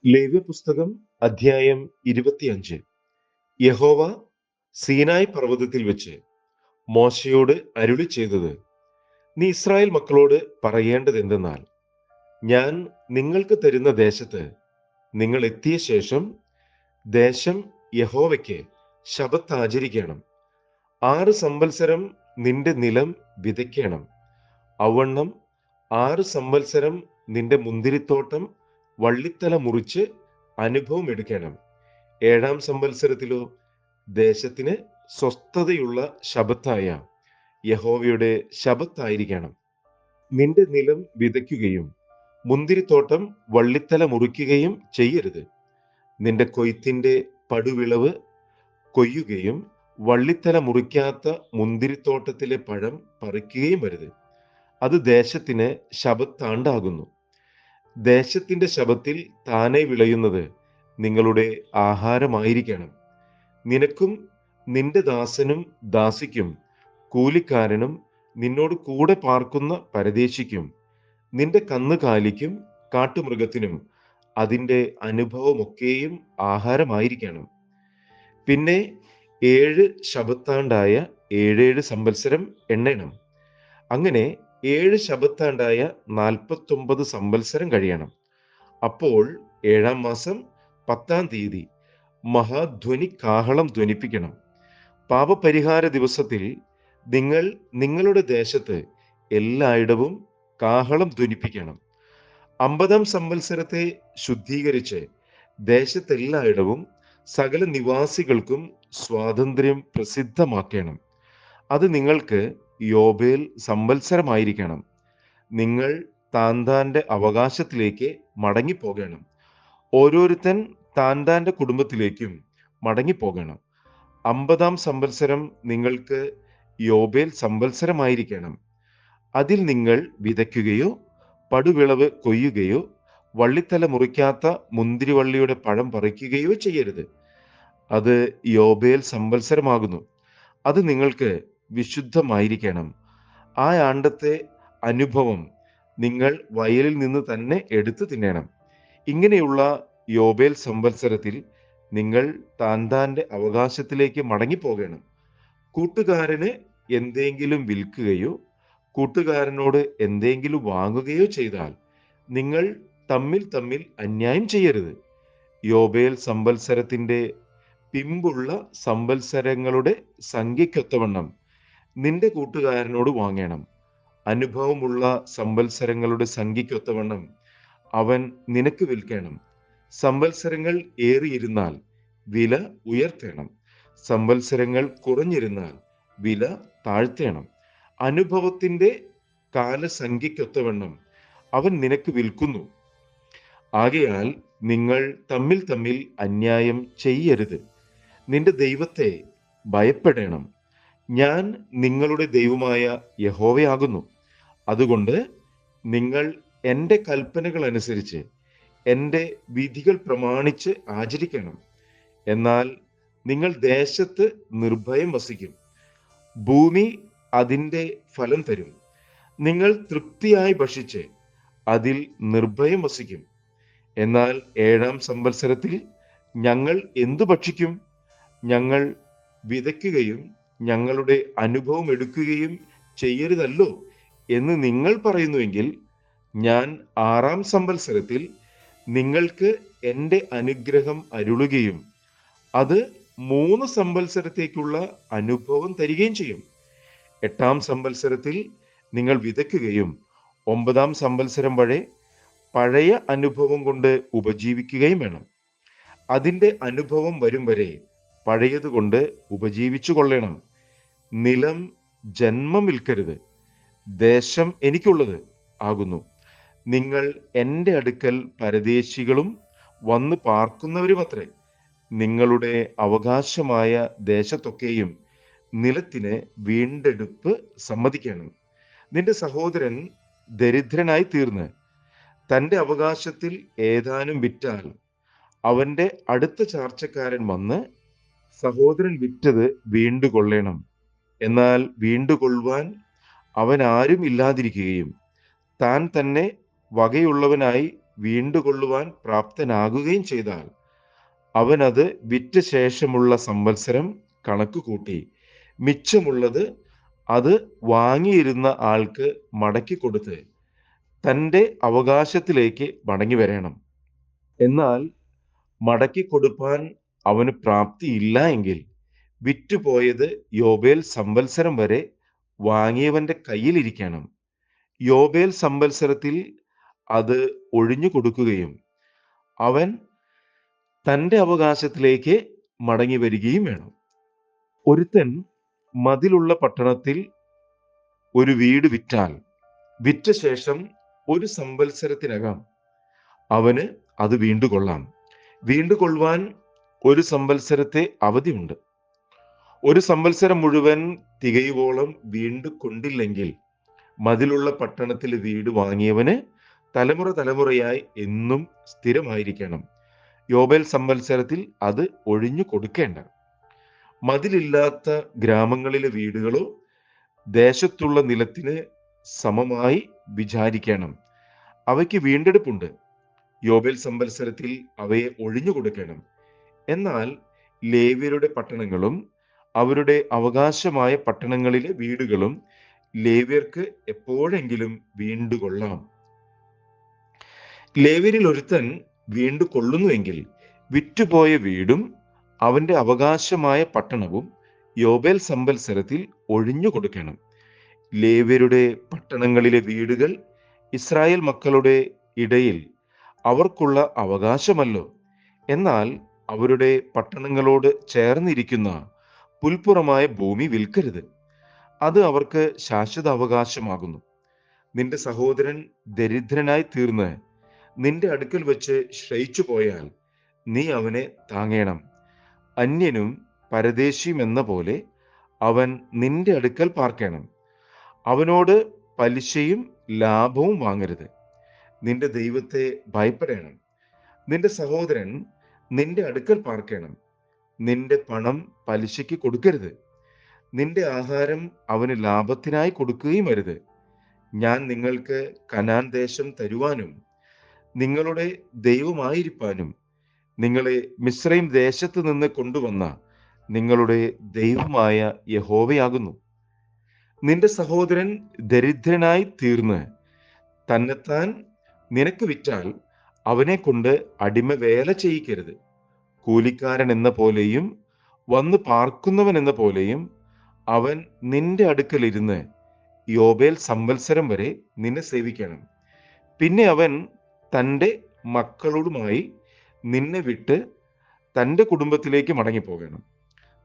ലേവ്യ പുസ്തകം അധ്യായം 25. യഹോവ സീനായി പർവ്വതത്തിൽ വെച്ച് മോശയോട് അരുളി ചെയ്തത്: നീ ഇസ്രായേൽ മക്കളോട് പറയേണ്ടത് എന്തെന്നാൽ, ഞാൻ നിങ്ങൾക്ക് തരുന്ന ദേശത്ത് നിങ്ങൾ എത്തിയ ശേഷം ദേശം യഹോവയ്ക്ക് ശബ്ബത്ത് ആചരിക്കണം. 6 സംവത്സരം നിന്റെ നിലം വിതയ്ക്കണം. അവണ്ണം 6 സംവത്സരം നിന്റെ മുന്തിരിത്തോട്ടം വള്ളിത്തല മുറിച്ച് അനുഭവം എടുക്കണം. 7-ാം സംവത്സരത്തിലോ ദേശത്തിന് സ്വസ്ഥതയുള്ള ശബ്ബത്തായ യഹോവയുടെ ശബ്ബത്തായിരിക്കണം. നിന്റെ നിലം വിതയ്ക്കുകയും മുന്തിരിത്തോട്ടം വള്ളിത്തല മുറിക്കുകയും ചെയ്യരുത്. നിന്റെ കൊയ്ത്തിന്റെ പടുവിളവ് കൊയ്യുകയും വള്ളിത്തല മുറിക്കാത്ത മുന്തിരിത്തോട്ടത്തിലെ പഴം പറിക്കുകയും വരുത്. അത് ദേശത്തിന് ശബ്ബത്താണ്ടാകുന്നു. ദേശത്തിന്റെ ശബ്ബത്തിൽ താനെ വിളയുന്നത് നിങ്ങളുടെ ആഹാരമായിരിക്കണം. നിനക്കും നിന്റെ ദാസനും ദാസിക്കും, കൂലിക്കാരനും, നിന്നോട് കൂടെ പാർക്കുന്ന പരദേശിക്കും, നിന്റെ കന്നുകാലിക്കും കാട്ടുമൃഗത്തിനും അതിൻ്റെ അനുഭവമൊക്കെയും ആഹാരമായിരിക്കണം. പിന്നെ 7 ശബ്ബത്താണ്ടായ 7 സംവത്സരം എണ്ണണം. അങ്ങനെ 7 ശബ്ബത്താണ്ടായ 49 സംവത്സരം കഴിയണം. അപ്പോൾ 7-ാം മാസം 10-ാം തീയതി മഹാധ്വനി കാഹളം ധ്വനിപ്പിക്കണം. പാപപരിഹാര ദിവസത്തിൽ നിങ്ങൾ നിങ്ങളുടെ ദേശത്ത് എല്ലായിടവും കാഹളം ധ്വനിപ്പിക്കണം. 50-ാം സംവത്സരത്തെ ശുദ്ധീകരിച്ച് ദേശത്തെല്ലായിടവും സകല നിവാസികൾക്കും സ്വാതന്ത്ര്യം പ്രസിദ്ധമാക്കണം. അത് നിങ്ങൾക്ക് യോബേൽ സംവത്സരമായിരിക്കണം. നിങ്ങൾ താന്താന്റെ അവകാശത്തിലേക്ക് മടങ്ങിപ്പോകണം. ഓരോരുത്തൻ താന്താന്റെ കുടുംബത്തിലേക്കും മടങ്ങിപ്പോകണം. 50-ാം സംവത്സരം നിങ്ങൾക്ക് യോബേൽ സംവത്സരമായിരിക്കണം. അതിൽ നിങ്ങൾ വിതയ്ക്കുകയോ പടുവിളവ് കൊയ്യുകയോ വള്ളിത്തല മുറിക്കാത്ത മുന്തിരിവള്ളിയുടെ പഴം പറിക്കുകയോ ചെയ്യരുത്. അത് യോബേൽ സംവത്സരമാകുന്നു. അത് നിങ്ങൾക്ക് വിശുദ്ധമായിരിക്കണം. ആ ആണ്ടത്തെ അനുഭവം നിങ്ങൾ വയലിൽ നിന്ന് തന്നെ എടുത്തു തിന്നണം. ഇങ്ങനെയുള്ള യോബേൽ സംവത്സരത്തിൽ നിങ്ങൾ താന്താന്റെ അവകാശത്തിലേക്ക് മടങ്ങിപ്പോകണം. കൂട്ടുകാരന് എന്തെങ്കിലും വിൽക്കുകയോ കൂട്ടുകാരനോട് എന്തെങ്കിലും വാങ്ങുകയോ ചെയ്താൽ നിങ്ങൾ തമ്മിൽ അന്യായം ചെയ്യരുത്. യോബേൽ സംവത്സരത്തിന്റെ പിമ്പുള്ള സംവത്സരങ്ങളുടെ സംഖ്യയ്ക്കൊത്തവണ്ണം നിന്റെ കൂട്ടുകാരനോട് വാങ്ങണം. അനുഭവമുള്ള സംവത്സരങ്ങളുടെ സംഖ്യയ്ക്കൊത്തവണ്ണം അവൻ നിനക്ക് വിൽക്കണം. സംവത്സരങ്ങൾ ഏറിയിരുന്നാൽ വില ഉയർത്തണം. സംവത്സരങ്ങൾ കുറഞ്ഞിരുന്നാൽ വില താഴ്ത്തേണം. അനുഭവത്തിന്റെ കാലസംഖ്യയ്ക്കൊത്തവണ്ണം അവൻ നിനക്ക് വിൽക്കുന്നു. ആകയാൽ നിങ്ങൾ തമ്മിൽ അന്യായം ചെയ്യരുത്. നിന്റെ ദൈവത്തെ ഭയപ്പെടണം. ഞാൻ നിങ്ങളുടെ ദൈവമായ യഹോവയാകുന്നു. അതുകൊണ്ട് നിങ്ങൾ എൻ്റെ കൽപ്പനകൾ അനുസരിച്ച് എൻ്റെ വിധികൾ പ്രമാണിച്ച് ആചരിക്കണം. എന്നാൽ നിങ്ങൾ ദേശത്ത് നിർഭയം വസിക്കും. ഭൂമി അതിൻ്റെ ഫലം തരും. നിങ്ങൾ തൃപ്തിയായി ഭക്ഷിച്ച് അതിൽ നിർഭയം വസിക്കും. എന്നാൽ 7-ാം സംവത്സരത്തിൽ ഞങ്ങൾ എന്തു ഭക്ഷിക്കും? ഞങ്ങൾ വിതയ്ക്കുകയും ഞങ്ങളുടെ അനുഭവം എടുക്കുകയും ചെയ്യരുതല്ലോ എന്ന് നിങ്ങൾ പറയുന്നുവെങ്കിൽ, ഞാൻ 6-ാം സംവത്സരത്തിൽ നിങ്ങൾക്ക് എൻ്റെ അനുഗ്രഹം അരുളുകയും അത് 3 സംവത്സരത്തേക്കുള്ള അനുഭവം തരികയും ചെയ്യും. 8-ാം സംവത്സരത്തിൽ നിങ്ങൾ വിതയ്ക്കുകയും 9-ാം സംവത്സരം വരെ പഴയ അനുഭവം കൊണ്ട് ഉപജീവിക്കുകയും വേണം. അതിൻ്റെ അനുഭവം വരും വരെ പഴയതുകൊണ്ട് ഉപജീവിച്ചു കൊള്ളണം. നിലം ജന്മം വിൽക്കരുത്. ദേശം എനിക്കുള്ളത് ആകുന്നു. നിങ്ങൾ എൻ്റെ അടുക്കൽ പരദേശികളും വന്ന് പാർക്കുന്നവരുമത്രേ. നിങ്ങളുടെ അവകാശമായ ദേശത്തൊക്കെയും നിലത്തിന് വീണ്ടെടുപ്പ് സമ്മതിക്കണം. നിന്റെ സഹോദരൻ ദരിദ്രനായി തീർന്ന് തൻ്റെ അവകാശത്തിൽ ഏതാനും വിറ്റാൽ അവൻ്റെ അടുത്ത ചാർച്ചക്കാരൻ വന്ന് സഹോദരൻ വിറ്റത് വീണ്ടുകൊള്ളണം. എന്നാൽ വീണ്ടുകൊള്ളുവാൻ അവൻ ആരും ഇല്ലാതിരിക്കുകയും താൻ തന്നെ വകയുള്ളവനായി വീണ്ടുകൊള്ളുവാൻ പ്രാപ്തനാകുകയും ചെയ്താൽ അവൻ അത് വിറ്റ ശേഷമുള്ള സംവത്സരം കണക്ക് കൂട്ടി മിച്ചമുള്ളത് അത് വാങ്ങിയിരുന്ന ആൾക്ക് മടക്കി കൊടുത്ത് തൻ്റെ അവകാശത്തിലേക്ക് മടങ്ങി വരണം. എന്നാൽ മടക്കി കൊടുപ്പാൻ അവന് പ്രാപ്തിയില്ല എങ്കിൽ വിറ്റുപോയത് യോബേൽ സംവത്സരം വരെ വാങ്ങിയവന്റെ കയ്യിലിരിക്കണം. യോബേൽ സംവത്സരത്തിൽ അത് ഒഴിഞ്ഞു കൊടുക്കുകയും അവൻ തൻ്റെ അവകാശത്തിലേക്ക് മടങ്ങി വരികയും വേണം. ഒരുത്തൻ മതിലുള്ള പട്ടണത്തിൽ ഒരു വീട് വിറ്റാൽ വിറ്റ ശേഷം ഒരു സംവത്സരത്തിനകം അവന് അത് വീണ്ടുകൊള്ളാം. വീണ്ടുകൊള്ളുവാൻ ഒരു സംവത്സരത്തെ അവധിയുണ്ട്. ഒരു സംവത്സരം മുഴുവൻ തികയുവോളം വീണ്ടു കൊണ്ടില്ലെങ്കിൽ മതിലുള്ള പട്ടണത്തിൽ വീട് വാങ്ങിയവന് തലമുറ തലമുറയായി എന്നും സ്ഥിരമായിരിക്കണം. യോബേൽ സംവത്സരത്തിൽ അത് ഒഴിഞ്ഞു കൊടുക്കേണ്ട. മതിലില്ലാത്ത ഗ്രാമങ്ങളിലെ വീടുകളോ ദേശത്തുള്ള നിലത്തിന് സമമായി വിചാരിക്കണം. അവയ്ക്ക് വീണ്ടെടുപ്പുണ്ട്. യോബേൽ സംവത്സരത്തിൽ അവയെ ഒഴിഞ്ഞു കൊടുക്കണം. എന്നാൽ ലേവ്യരുടെ പട്ടണങ്ങളും അവരുടെ അവകാശമായ പട്ടണങ്ങളിലെ വീടുകളും ലേവ്യർക്ക് എപ്പോഴെങ്കിലും വീണ്ടുകൊള്ളാം. ലേവ്യരിൽ ഒരുത്തൻ വീണ്ടു കൊള്ളുന്നുവെങ്കിൽ വിറ്റുപോയ വീടും അവന്റെ അവകാശമായ പട്ടണവും യോബേൽ സംവത്സരത്തിൽ ഒഴിഞ്ഞു കൊടുക്കണം. ലേവ്യരുടെ പട്ടണങ്ങളിലെ വീടുകൾ ഇസ്രായേൽ മക്കളുടെ ഇടയിൽ അവർക്കുള്ള അവകാശമല്ലോ. എന്നാൽ അവരുടെ പട്ടണങ്ങളോട് ചേർന്നിരിക്കുന്ന പുൽപ്പുറമായ ഭൂമി വിൽക്കരുത്. അത് അവർക്ക് ശാശ്വത അവകാശമാകുന്നു. നിന്റെ സഹോദരൻ ദരിദ്രനായി തീർന്ന് നിന്റെ അടുക്കൽ വെച്ച് ശ്രയിച്ചു പോയാൽ നീ അവനെ താങ്ങേണം. അന്യനും പരദേശിയും എന്ന പോലെ അവൻ നിന്റെ അടുക്കൽ പാർക്കണം. അവനോട് പലിശയും ലാഭവും വാങ്ങരുത്. നിന്റെ ദൈവത്തെ ഭയപ്പെടണം. നിന്റെ സഹോദരൻ നിന്റെ അടുക്കൽ പാർക്കണം. നിന്റെ പണം പലിശയ്ക്ക് കൊടുക്കരുത്. നിന്റെ ആഹാരം അവന് ലാഭത്തിനായി കൊടുക്കുകയും അരുത്. ഞാൻ നിങ്ങൾക്ക് കനാൻ ദേശം തരുവാനും നിങ്ങളുടെ ദൈവമായിരിക്കാനും നിങ്ങളെ മിസ്രയീം ദേശത്ത് നിന്ന് കൊണ്ടുവന്ന നിങ്ങളുടെ ദൈവമായ യഹോവയാകുന്നു. നിന്റെ സഹോദരൻ ദരിദ്രനായി തീർന്ന് തന്നെത്താൻ നിനക്ക് വിറ്റാൽ അവനെ കൊണ്ട് അടിമ വേല ചെയ്യിക്കരുത്. കൂലിക്കാരൻ എന്ന പോലെയും വന്ന് പാർക്കുന്നവൻ എന്ന പോലെയും അവൻ നിന്റെ അടുക്കൽ ഇരുന്ന് യോബേൽ സംവത്സരം വരെ നിന്നെ സേവിക്കണം. പിന്നെ അവൻ തൻ്റെ മക്കളോടുമായി നിന്നെ വിട്ട് തൻ്റെ കുടുംബത്തിലേക്ക് മടങ്ങിപ്പോകണം.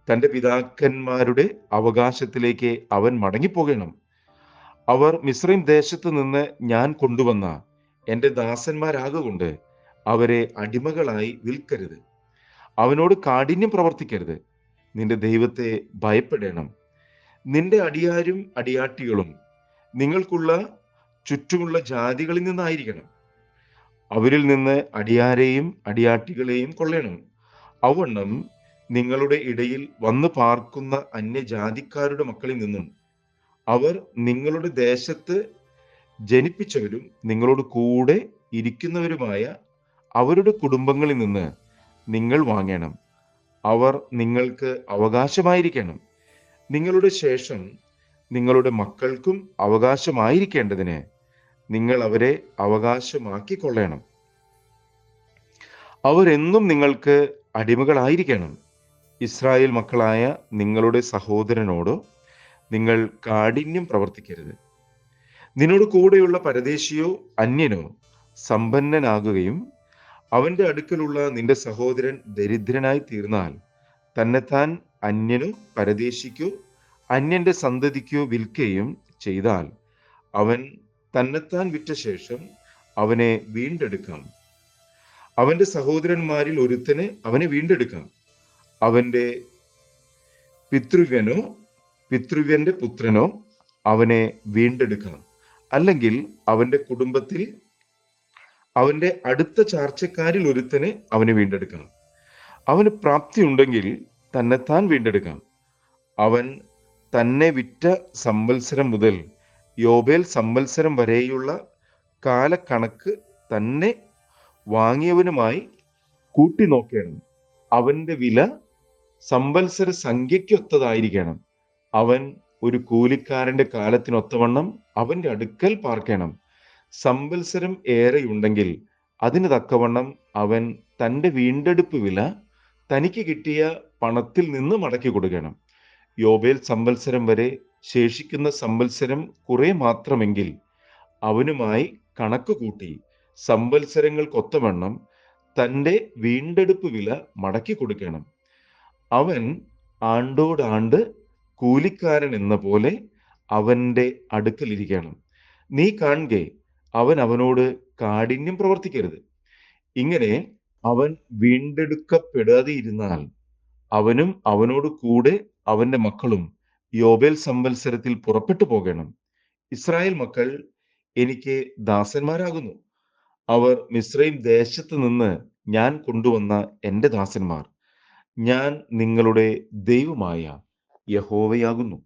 തൻ്റെ പിതാക്കന്മാരുടെ അവകാശത്തിലേക്ക് അവൻ മടങ്ങിപ്പോകണം. അവർ മിസ്രയീം ദേശത്ത് നിന്ന് ഞാൻ കൊണ്ടുവന്ന എൻ്റെ ദാസന്മാരാകൊണ്ട് അവരെ അടിമകളായി വിൽക്കരുത്. അവനോട് കാഠിന്യം പ്രവർത്തിക്കരുത്. നിന്റെ ദൈവത്തെ ഭയപ്പെടണം. നിന്റെ അടിയാരും അടിയാട്ടികളും നിങ്ങൾക്കുള്ള ചുറ്റുമുള്ള ജാതികളിൽ നിന്നായിരിക്കണം. അവരിൽ നിന്ന് അടിയാരെയും അടിയാട്ടികളെയും കൊള്ളണം. അവണ്ണം നിങ്ങളുടെ ഇടയിൽ വന്നു പാർക്കുന്ന അന്യജാതിക്കാരുടെ മക്കളിൽ നിന്നും അവർ നിങ്ങളുടെ ദേശത്ത് ജനിപ്പിച്ചവരും നിങ്ങളോട് കൂടെ ഇരിക്കുന്നവരുമായ അവരുടെ കുടുംബങ്ങളിൽ നിന്ന് നിങ്ങൾ വാങ്ങണം. അവർ നിങ്ങൾക്ക് അവകാശമായിരിക്കണം. നിങ്ങളുടെ ശേഷം നിങ്ങളുടെ മക്കൾക്കും അവകാശമായിരിക്കേണ്ടതിന് നിങ്ങൾ അവരെ അവകാശമാക്കിക്കൊള്ളണം. അവരെന്നും നിങ്ങൾക്ക് അടിമകളായിരിക്കണം. ഇസ്രായേൽ മക്കളായ നിങ്ങളുടെ സഹോദരനോടോ നിങ്ങൾ കാഠിന്യം പ്രവർത്തിക്കരുത്. നിന്നോട് കൂടെയുള്ള പരദേശിയോ അന്യനോ സമ്പന്നനാകുകയും അവന്റെ അടുക്കലുള്ള നിന്റെ സഹോദരൻ ദരിദ്രനായി തീർന്നാൽ തന്നെത്താൻ അന്യനോ പരദേശിക്കോ അന്യന്റെ സന്തതിക്കോ വിൽക്കുകയും ചെയ്താൽ അവൻ തന്നെത്താൻ വിറ്റ ശേഷം അവനെ വീണ്ടെടുക്കാം. അവന്റെ സഹോദരന്മാരിൽ ഒരുത്തന് അവനെ വീണ്ടെടുക്കാം. അവന്റെ പിതൃവ്യനോ പിതൃവ്യന്റെ പുത്രനോ അവനെ വീണ്ടെടുക്കാം. അല്ലെങ്കിൽ അവന്റെ കുടുംബത്തിൽ അവന്റെ അടുത്ത ചാർച്ചക്കാരിൽ ഒരുത്തന് അവനെ വീണ്ടെടുക്കാം. അവന് പ്രാപ്തിയുണ്ടെങ്കിൽ തന്നെത്താൻ വീണ്ടെടുക്കാം. അവൻ തന്നെ വിറ്റ സംവത്സരം മുതൽ യോബേൽ സംവത്സരം വരെയുള്ള കാലക്കണക്ക് തന്നെ വാങ്ങിയവനുമായി കൂട്ടി നോക്കണം. അവന്റെ വില സംവത്സര സംഖ്യയ്ക്കൊത്തതായിരിക്കണം. അവൻ ഒരു കൂലിക്കാരന്റെ കാലത്തിനൊത്തവണ്ണം അവന്റെ അടുക്കൽ പാർക്കണം. സംവത്സരം ഏറെയുണ്ടെങ്കിൽ അതിന് തക്കവണ്ണം അവൻ തന്റെ വീണ്ടെടുപ്പ് വില തനിക്ക് കിട്ടിയ പണത്തിൽ നിന്ന് മടക്കി കൊടുക്കണം. യോബേൽ സംവത്സരം വരെ ശേഷിക്കുന്ന സംവത്സരം കുറെ മാത്രമെങ്കിൽ അവനുമായി കണക്ക് കൂട്ടി സംവത്സരങ്ങൾക്കൊത്തവണ്ണം തന്റെ വീണ്ടെടുപ്പ് വില മടക്കി കൊടുക്കണം. അവൻ ആണ്ടോടാണ്ട് കൂലിക്കാരൻ എന്ന പോലെ അവന്റെ അടുക്കലിരിക്കണം. നീ കാൺകെ അവൻ അവനോട് കാഠിന്യം പ്രവർത്തിക്കരുത്. ഇങ്ങനെ അവൻ വീണ്ടെടുക്കപ്പെടാതെ ഇരുന്നാൽ അവനും അവനോട് കൂടെ അവന്റെ മക്കളും യോബേൽ സംവത്സരത്തിൽ പുറപ്പെട്ടു പോകണം. ഇസ്രായേൽ മക്കൾ എനിക്ക് ദാസന്മാരാകുന്നു. അവർ മിസ്രയീം ദേശത്ത് നിന്ന് ഞാൻ കൊണ്ടുവന്ന എന്റെ ദാസന്മാർ. ഞാൻ നിങ്ങളുടെ ദൈവമായ യഹോവയാകുന്നു.